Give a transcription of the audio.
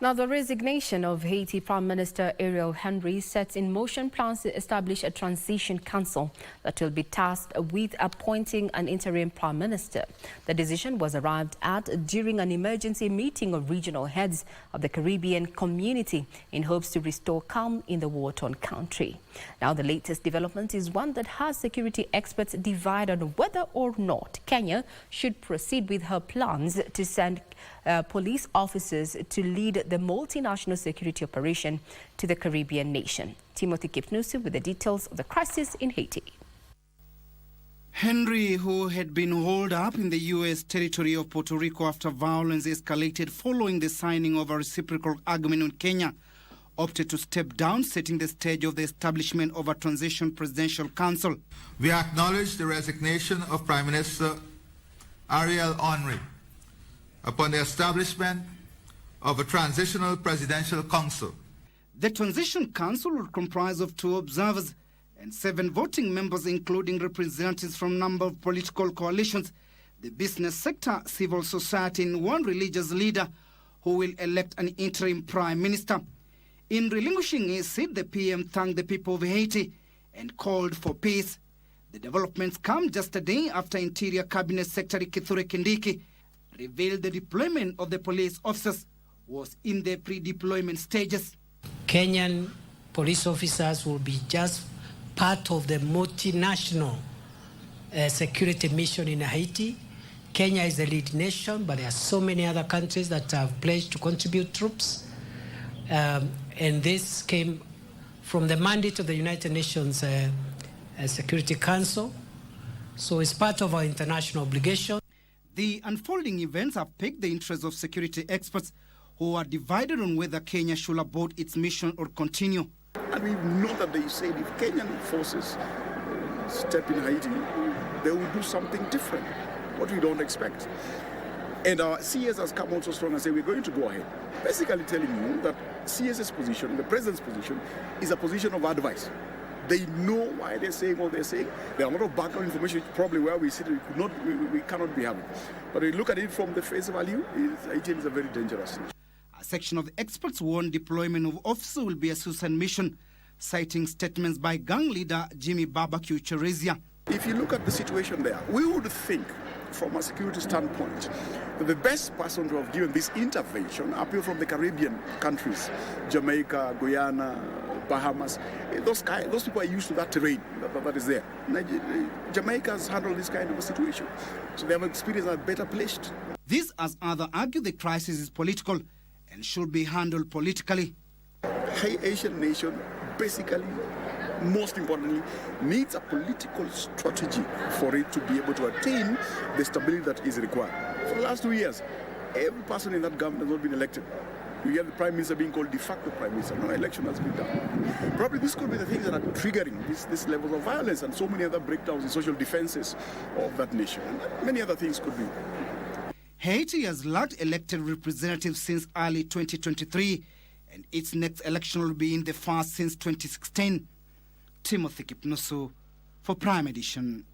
Now, the resignation of Haiti Prime Minister Ariel sets in motion plans to establish a transition council that will be tasked with appointing an interim prime minister. The decision was arrived at during an emergency meeting of regional heads of the Caribbean community in hopes to restore calm in the war-torn country. Now, the latest development is one that has security experts divided on whether or not Kenya should proceed with her plans to send police officers to lead the multinational security operation to the Caribbean nation. Timothy Kipnusu with the details of the crisis in Haiti. Henry, who had been holed up in the U.S. territory of Puerto Rico after violence escalated following the signing of a reciprocal agreement with Kenya, opted to step down, setting the stage of the establishment of a transition presidential council. We acknowledge the resignation of Prime Minister Ariel upon the establishment of a transitional presidential council. The transition council will comprise of 2 observers and 7 voting members, including representatives from a number of political coalitions, the business sector, civil society, and 1 religious leader who will elect an interim prime minister. In relinquishing his seat, the PM thanked the people of Haiti and called for peace. The developments come just a day after Interior Cabinet Secretary Kithure Kindiki revealed the deployment of the police officers was in the pre-deployment stages. Kenyan police officers will be just part of the multinational security mission in Haiti. Kenya is the lead nation, but there are so many other countries that have pledged to contribute troops. And this came from the mandate of the United Nations Security Council. So it's part of our international obligation. The unfolding events have piqued the interest of security experts who are divided on whether Kenya should abort its mission or continue. And we know that they said if Kenyan forces step in Haiti, they will do something different, what we don't expect. And our CS has come out so strong and said we're going to go ahead, basically telling you that CS's position, the president's position, is a position of advice. They know why they're saying what they're saying. There are a lot of background information, probably where we sit, we cannot be having. But we look at it from the face value, Haiti is a very dangerous nation. A section of the experts warned deployment of officers will be a suicide mission, citing statements by gang leader Jimmy Barbecue Cherezia. If you look at the situation there, we would think, from a security standpoint, that the best person to have given this intervention are people from the Caribbean countries, Jamaica, Guyana, Bahamas. Those people are used to that terrain that is there. Jamaica has handled this kind of a situation, so they have experience and are better placed. This, as others argue, the crisis is political and should be handled politically. Asian nation, basically, most importantly, needs a political strategy for it to be able to attain the stability that is required. For the last 2 years, every person in that government has not been elected. You hear the Prime Minister being called de facto Prime Minister. No election has been done. Probably this could be the things that are triggering this levels of violence and so many other breakdowns in social defenses of that nation. And many other things could be. Haiti has lacked elected representatives since early 2023, and its next election will be in the first since 2016. Timothy Kipnusu for Prime Edition.